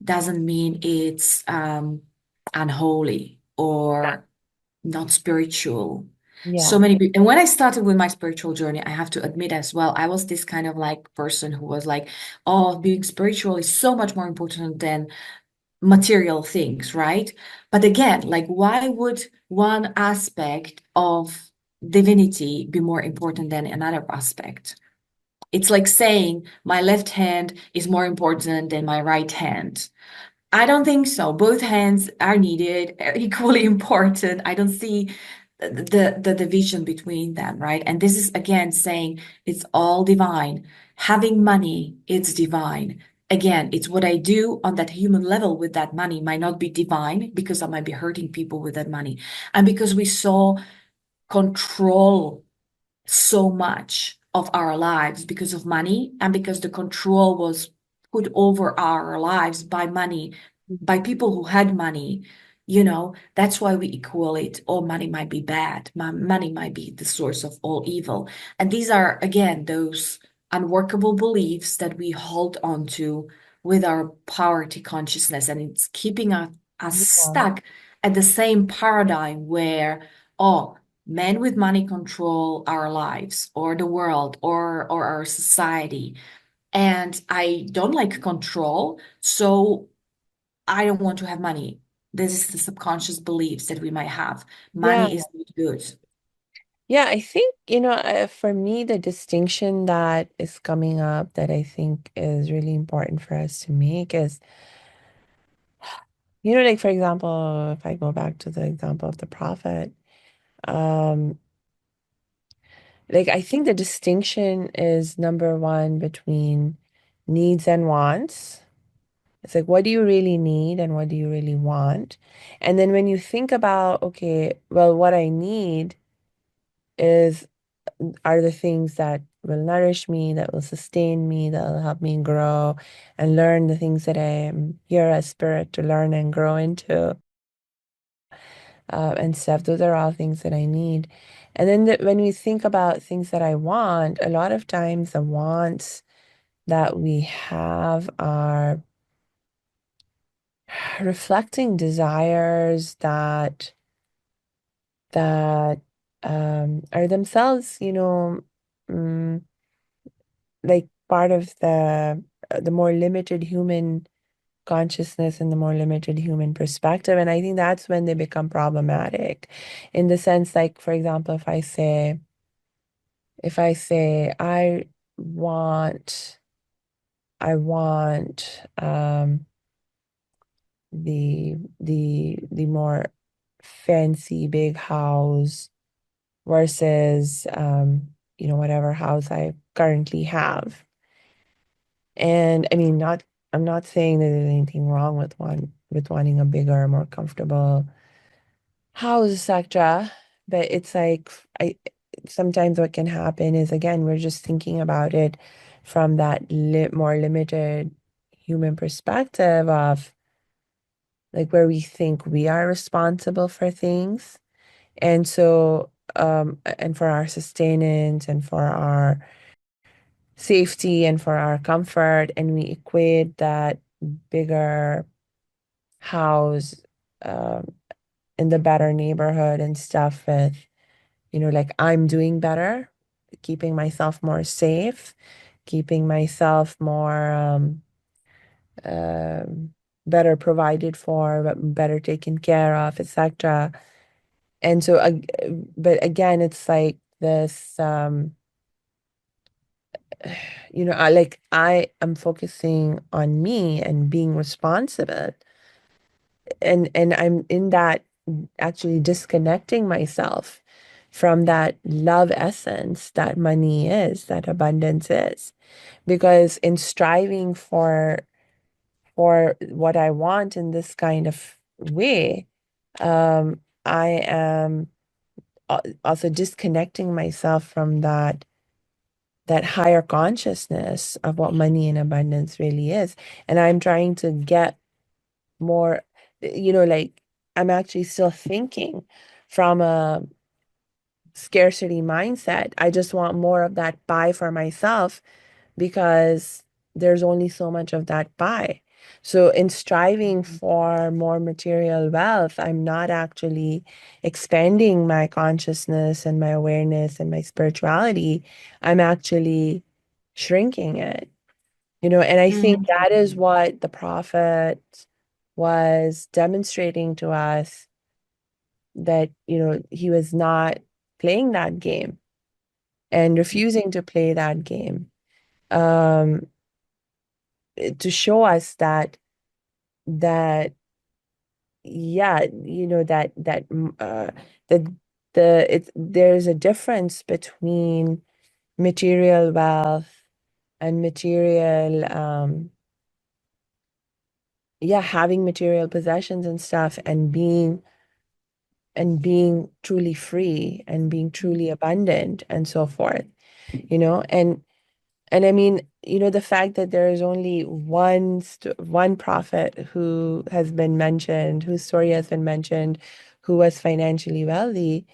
doesn't mean it's unholy or not spiritual. So Yeah. many people, and when I started with my spiritual journey, I have to admit as well, I was this kind of like person who was like, oh, being spiritual is so much more important than material things, right? But again, like, why would one aspect of divinity be more important than another aspect? It's like saying my left hand is more important than my right hand. I don't think so. Both hands are needed, are equally important. I don't see the division between them, right? And this is again saying it's all divine. Having money, it's divine. Again, it's what I do on that human level with that money might not be divine because I might be hurting people with that money. And because we saw control so much of our lives because of money and because the control was put over our lives by money, by people who had money. That's why we equal it. All money might be bad. Money might be the source of all evil. And these are, again, those unworkable beliefs that we hold on to with our poverty consciousness. And it's keeping us Yeah. stuck at the same paradigm where, oh, men with money control our lives or the world or our society. And I don't like control, so I don't want to have money. This is the subconscious beliefs that we might have. Yeah. Money is not good. Yeah, I think, for me, the distinction that is coming up that I think is really important for us to make is, like, for example, if I go back to the example of the prophet, um, like, I think the distinction is number one between needs and wants. It's like, what do you really need and what do you really want? And then when you think about, okay, well, what I need is are the things that will nourish me, that will sustain me, that will help me grow and learn the things that I am here as spirit to learn and grow into, and stuff. Those are all things that I need. And then when we think about things that I want, a lot of times the wants that we have are reflecting desires that are themselves, mm, like part of the more limited human consciousness and the more limited human perspective. And I think that's when they become problematic, in the sense, like, for example, if I say want I want the more fancy big house versus whatever house I currently have. And I mean, not I'm not saying that there's anything wrong with wanting a bigger, more comfortable house, etc. But it's like I sometimes what can happen is, again, we're just thinking about it from that more limited human perspective of, like, where we think we are responsible for things. And so and for our sustenance and for our safety and for our comfort, and we equate that bigger house um, in the better neighborhood and stuff with, like, I'm doing better, keeping myself more safe, keeping myself more um, better provided for, but better taken care of, etc. And so, but again, it's like this, I am focusing on me and being responsible, and I'm in that, actually disconnecting myself from that love essence that money is, that abundance is. Because in striving for what I want in this kind of way, I am also disconnecting myself from that higher consciousness of what money and abundance really is. And I'm trying to get more, like, I'm actually still thinking from a scarcity mindset. I just want more of that pie for myself because there's only so much of that pie. So in striving for more material wealth, I'm not actually expanding my consciousness and my awareness and my spirituality. I'm actually shrinking it. And I think that is what the prophet was demonstrating to us, that, he was not playing that game and refusing to play that game, um, to show us that yeah, that there's a difference between material wealth and material, yeah, having material possessions and stuff, and being truly free and being truly abundant and so forth, and I mean, the fact that there is only one prophet who has been mentioned, whose story has been mentioned, who was financially wealthy,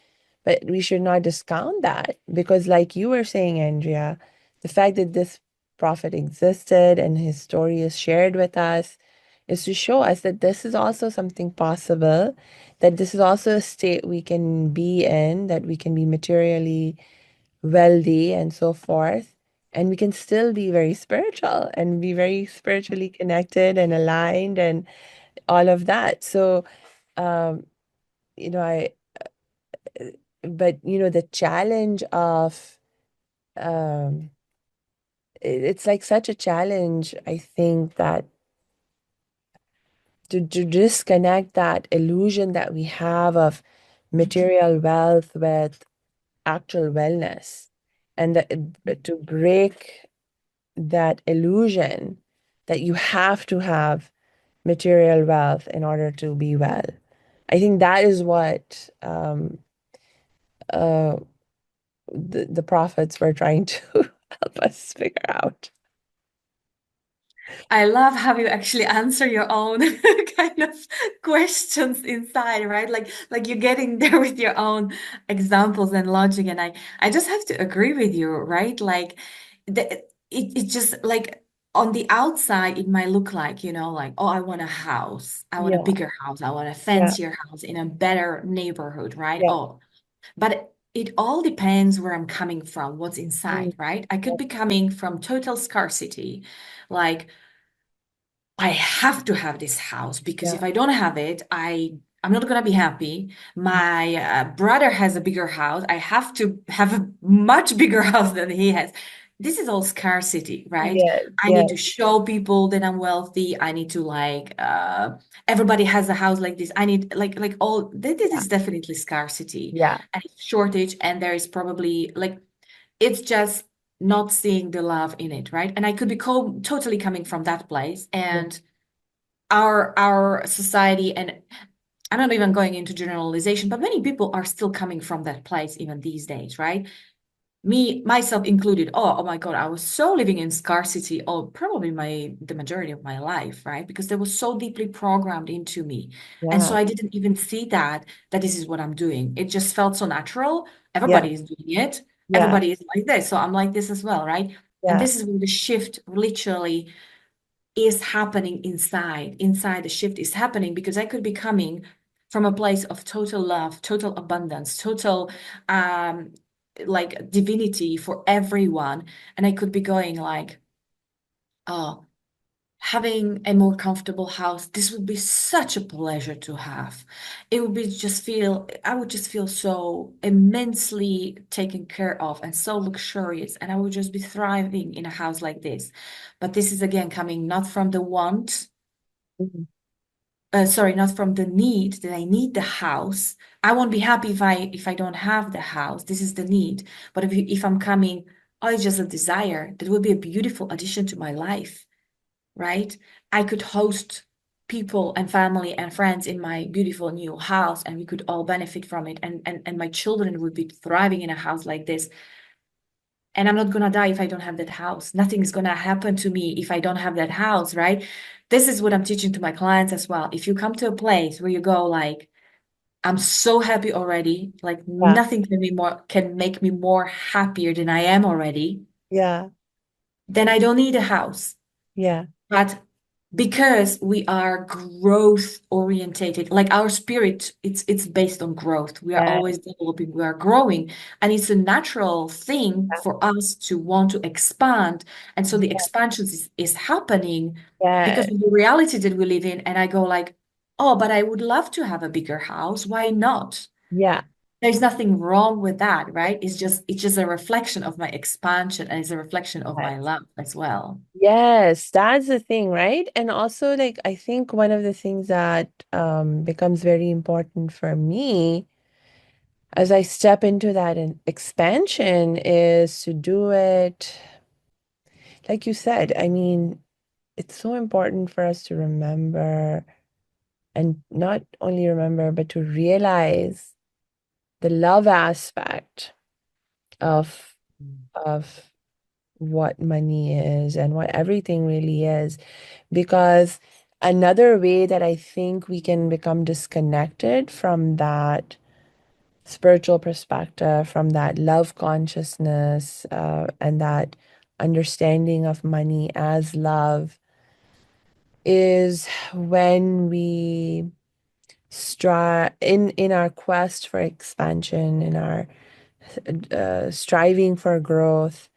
but we should not discount that, because, like you were saying, Andrea, the fact that this prophet existed and his story is shared with us is to show us that this is also something possible, that this is also a state we can be in, that we can be materially wealthy and so forth. And we can still be very spiritual and be very spiritually connected and aligned and all of that. So, um, I but the challenge of um it's like such a challenge, I think, that to disconnect that illusion that we have of material wealth with actual wellness, and to break that illusion that you have to have material wealth in order to be well. I think that is what uh, the prophets were trying to help us figure out. I love how you actually answer your own kind of questions inside, right? Like you're getting there with your own examples and logic. And I just have to agree with you, right? Like it just like on the outside, it might look like, like, oh, I want a house. I want a Yeah, bigger house. I want a yeah, fancier house in a better neighborhood, right? yeah. Oh, but it all depends where I'm coming from, what's Mm, inside, right? I could be coming from total scarcity, like I have to have this house because yeah, if I don't have it, I'm not gonna be happy. My brother has a bigger house. I have to have a much bigger house than he has. This is all scarcity, right? yeah, I yeah, need to show people that I'm wealthy. I need to like everybody has a house like this. I need like all this yeah, is definitely scarcity yeah, and shortage, and there is probably like it's just not seeing the love in it, right? And I could be totally coming from that place, yeah, and our society, and I'm not even going into generalization, but many people are still coming from that place even these days, right? Me, myself included. Oh my God, I was so living in scarcity, or probably the majority of my life, right? Because they was so deeply programmed into me. And so yeah, I didn't even see that this is what I'm doing. It just felt so natural. yeah, Everybody is doing it. yeah, Everybody is like this. So I'm like this as well, right? And yeah, this is where the shift literally is happening inside. Inside the shift is happening because I could be coming from a place of total love, total abundance, total um like divinity for everyone. And I could be going like, oh, having a more comfortable house, this would be such a pleasure to have. It would be just feel, I would just feel so immensely taken care of and so luxurious. And I would just be thriving in a house like this. But this is again coming not from the want, mhm, sorry, not from the need that I need the house. I won't be happy if I don't have the house. This is the need. But if I'm coming, oh, it's just a desire, that would be a beautiful addition to my life, right? I could host people and family and friends in my beautiful new house, and we could all benefit from it. And my children would be thriving in a house like this. And I'm not gonna die if I don't have that house. Nothing's gonna happen to me if I don't have that house, right? This is what I'm teaching to my clients as well. If you come to a place where you go like, I'm so happy already, like yeah, nothing can make me more happier than I am already, yeah, then I don't need a house. yeah, But because we are growth orientated, like our spirit, it's based on growth. We are yeah, always developing, we are growing, and it's a natural thing for us to want to expand. And so the expansion is happening because yeah, of the reality that we live in. And I go like, oh, but I would love to have a bigger house. Why not? yeah. There's nothing wrong with that, right? It's just a reflection of my expansion, and it's a reflection of Yeah. my love as well. Yes, that's the thing, right? And also, like, I think one of the things that becomes very important for me as I step into that expansion is to do it, like you said. I mean, it's so important for us to remember, and not only remember, but to realize the love aspect of of what money is and what everything really is. Because another way that I think we can become disconnected from that spiritual perspective, from that love consciousness, and that understanding of money as love, is when we strive in our quest for expansion, in our striving for growth.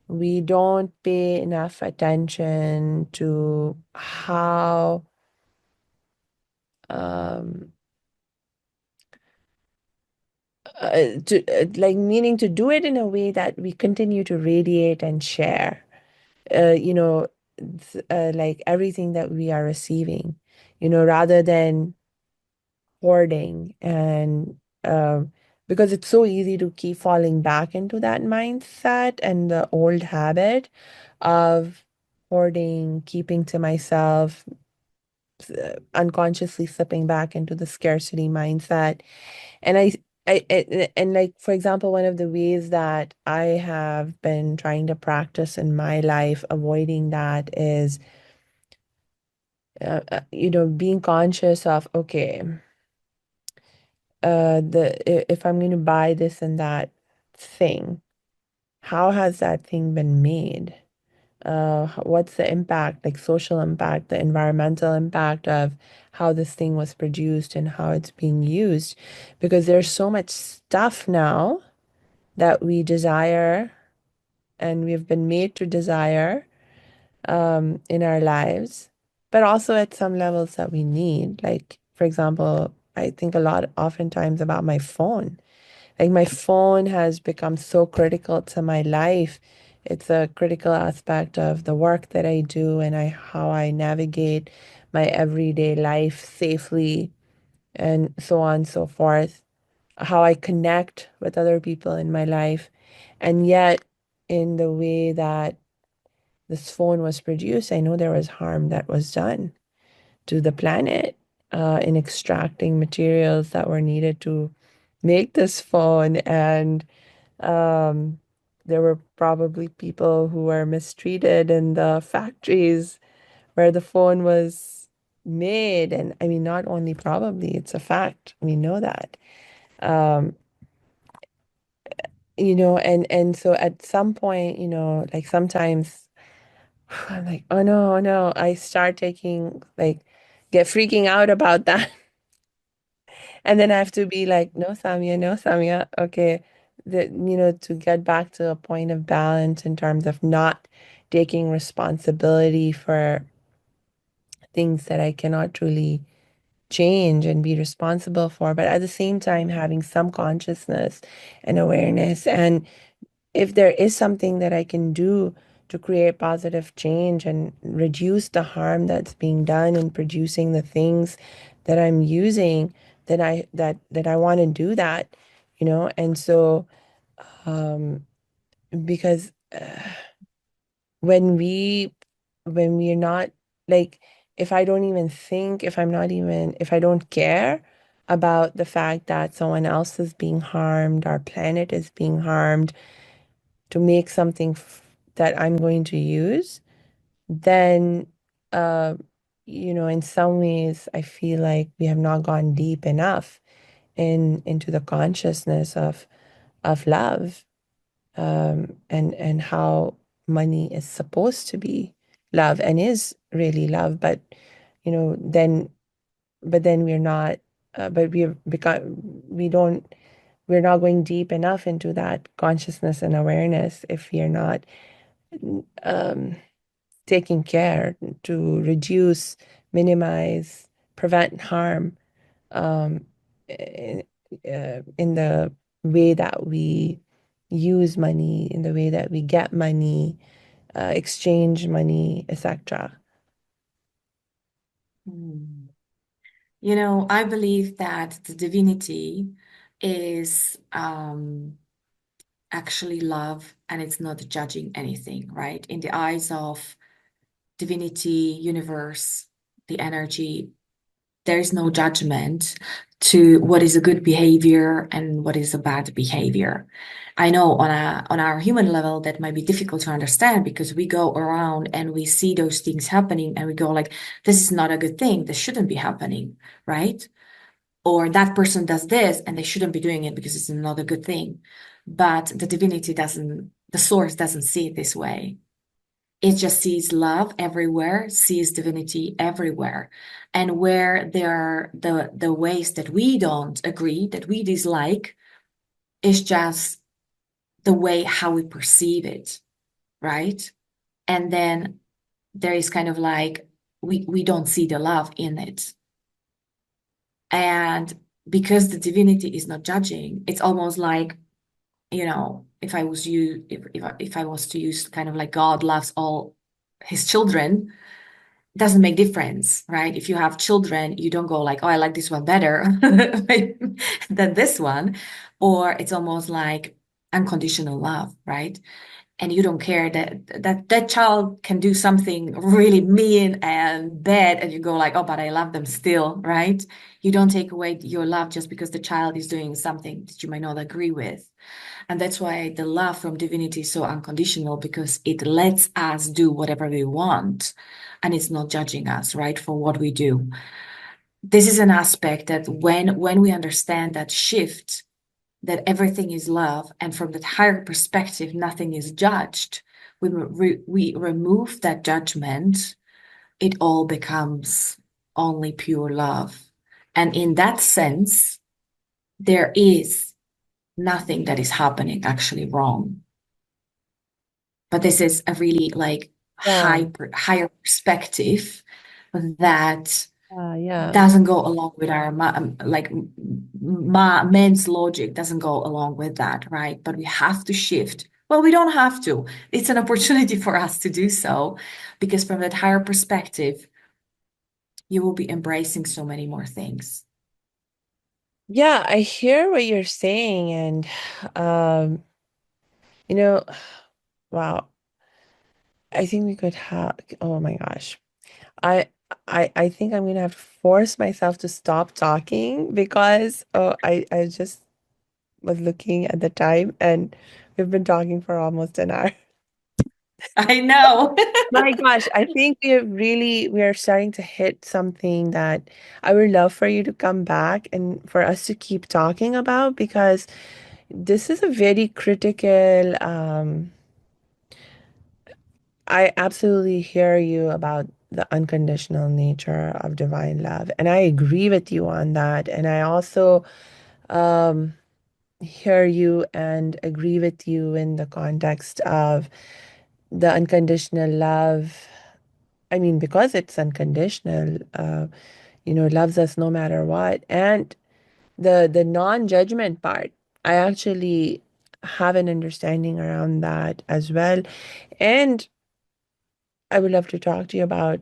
We don't pay enough attention to how like meaning to do it in a way that we continue to radiate and share, you know, like everything that we are receiving, rather than hoarding and because it's so easy to keep falling back into that mindset and the old habit of hoarding, keeping to myself, unconsciously slipping back into the scarcity mindset. And and like, for example, one of the ways that I have been trying to practice in my life, avoiding that is, being conscious of, okay, if I'm going to buy this and thing, how has that thing been made? What's the impact, like social impact, the environmental impact of how this thing was produced and how it's being used? Because there's so much stuff now that we desire and we've been made to desire in our lives, but also at some levels that we need. Like, for example, I think a lot oftentimes about my phone. Like, my phone has become so critical to my life. It's a critical aspect of the work that I do and how I navigate my everyday life safely and so on and so forth, how I connect with other people in my life. And yet, in the way that this phone was produced, I know there was harm that was done to the planet in extracting materials that were needed to make this phone. And um, there were probably people who were mistreated in the factories where the phone was made. And I mean, not only probably, it's a fact. We know that. Um, and so at some point, like sometimes I'm like, oh no, oh no. I start taking like get freaking out about that. And then I have to be like, no, Samia, no, Samia. Okay. To get back to a point of balance in terms of not taking responsibility for things that I cannot truly change and be responsible for, but at the same time having some consciousness and awareness. And if there is something that I can do to create positive change and reduce the harm that's being done in producing the things that I'm using, then I want to do that, And so, um, because when we're not like, if I don't even think, if I don't care about the fact that someone else is being harmed, our planet is being harmed to make something that I'm going to use, then, uh, in some ways, I feel like we have not gone deep enough into the consciousness of love, and how money is supposed to be love and is really love, but then we're not, but we've become we don't we're not going deep enough into that consciousness and awareness if we are not um, taking care to reduce, minimize, prevent harm um, in, in the way that we use money, in the way that we get money, exchange money, etc. Hmm. I believe that the divinity is actually love and it's not judging anything, right? In the eyes of divinity, universe, the energy, there is no judgment to what is a good behavior and what is a bad behavior. I know on our human level that might be difficult to understand because we go around and we see those things happening and we go like, this is not a good thing. This shouldn't be happening, right? Or that person does this and they shouldn't be doing it because it's not a good thing. But the divinity doesn't, the source doesn't see it this way. It just sees love everywhere, sees divinity everywhere. And where there are the ways that we don't agree, that we dislike, is just the way how we perceive it, right? And then there is kind of like we don't see the love in it. And because the divinity is not judging, it's almost like, if I was to use kind of like God loves all his children, it doesn't make difference, right? If you have children, you don't go like, oh, I like this one better than this one. Or it's almost like unconditional love, right? And you don't care that child can do something really mean and bad, and you go like, oh, but I love them still, right? You don't take away your love just because the child is doing something that you might not agree with. And that's why the love from divinity is so unconditional, because it lets us do whatever we want, and it's not judging us, right, for what we do. This is an aspect that when we understand that shift, that everything is love, and from that higher perspective, nothing is judged, we remove that judgment, it all becomes only pure love. And in that sense, there is nothing that is happening actually wrong. But this is a really like Yeah. higher perspective that Yeah. doesn't go along with our men's logic doesn't go along with that, right? But we have to shift. Well, we don't have to. It's an opportunity for us to do so, because from that higher perspective, you will be embracing so many more things. Yeah, I hear what you're saying, and um, you know, wow, I think we could have, oh my gosh. I I think I'm gonna have to force myself to stop talking because I just was looking at the time and we've been talking for almost an hour. I know. My gosh, I think we are starting to hit something that I would love for you to come back and for us to keep talking about because this is a very critical I absolutely hear you about the unconditional nature of divine love, and I agree with you on that. And I also um, hear you and agree with you in the context of the unconditional love. I mean, because it's unconditional, loves us no matter what. And the non-judgment part, I actually have an understanding around that as well. And I would love to talk to you about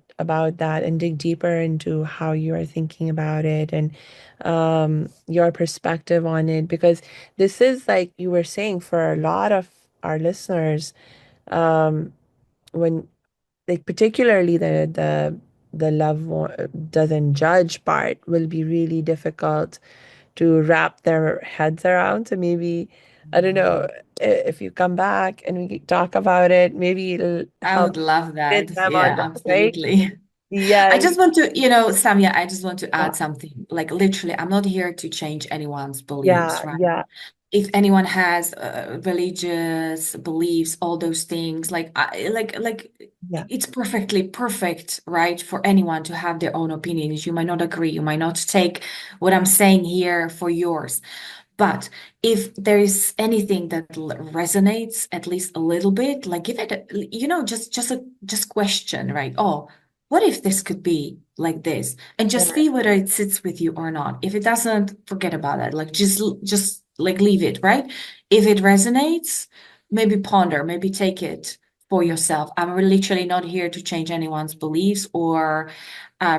that and dig deeper into how you are thinking about it and your perspective on it because this is like you were saying for a lot of our listeners um, when like particularly the doesn't judge part will be really difficult to wrap their heads around. So maybe I don't know if you come back and we talk about it, maybe it'll I help would love get that. them on Yeah, that, right? absolutely. I Yes. just want to, Samia, I just want to Yeah. add something. Like literally, I'm not here to change anyone's beliefs, Yeah. right? Yeah. If anyone has religious beliefs, all those things, Yeah. it's perfectly perfect, right, for anyone to have their own opinions. You might not agree, you might not take what I'm saying here for yours. But if there is anything that resonates at least a little bit, like give it, just question, right? Oh, what if this could be like this? And just Right. see whether it sits with you or not. If it doesn't, forget about it. Like just like leave it, right? If it resonates, maybe ponder, maybe take it for yourself. I'm literally not here to change anyone's beliefs or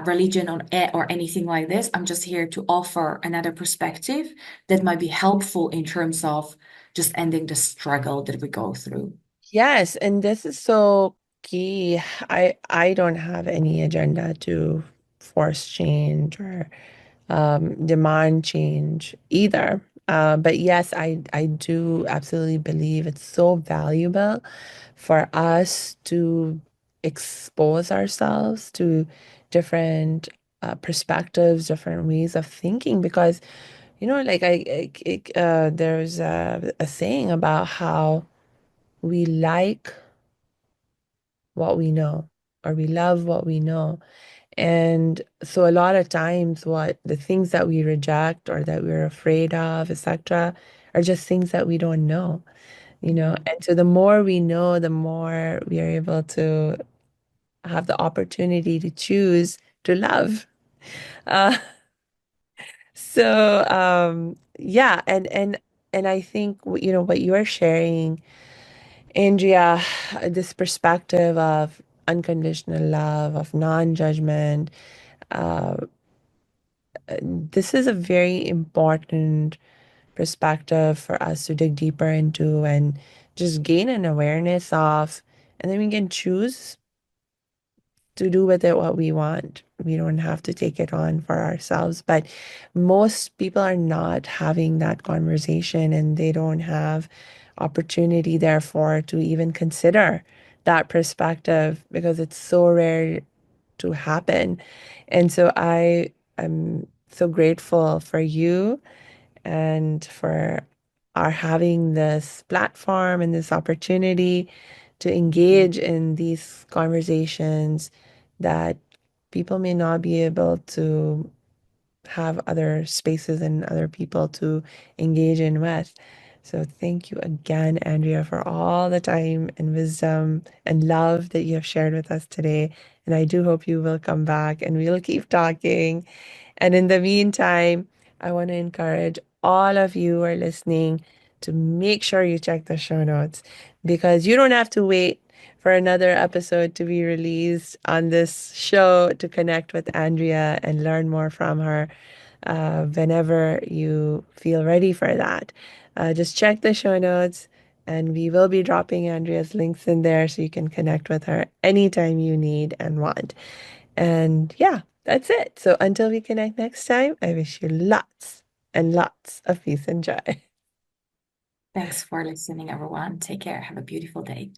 religion or anything like this. I'm just here to offer another perspective that might be helpful in terms of just ending the struggle that we go through. Yes, and this is so key. I don't have any agenda to force change or demand change either. But yes, I do absolutely believe it's so valuable for us to expose ourselves to different perspectives, different ways of thinking, because like there's a saying about how we like what we know or we love what we know. And so a lot of times what the things that we reject or that we're afraid of, etc., are just things that we don't know. Mhm. And so the more we know, the more we are able to have the opportunity to choose to love. Uh, So, yeah, and I think what you are sharing, Andrea, this perspective of unconditional love, of non-judgment, uh, this is a very important perspective for us to dig deeper into and just gain an awareness of, and then we can choose to do with it what we want. We don't have to take it on for ourselves. But most people are not having that conversation and they don't have opportunity, therefore, to even consider that perspective because it's so rare to happen. And so I am so grateful for you and for our having this platform and this opportunity to engage in these conversations that people may not be able to have other spaces and other people to engage in with. So thank you again, Andrea, for all the time and wisdom and love that you have shared with us today. And I do hope you will come back and we'll keep talking. And in the meantime, I want to encourage all of you who are listening to make sure you check the show notes because you don't have to wait for another episode to be released on this show to connect with Andrea and learn more from her whenever you feel ready for that. Just check the show notes and we will be dropping Andrea's links in there so you can connect with her anytime you need and want. And yeah, that's it. So until we connect next time, I wish you lots and lots of peace and joy. Thanks for listening, everyone. Take care. Have a beautiful day.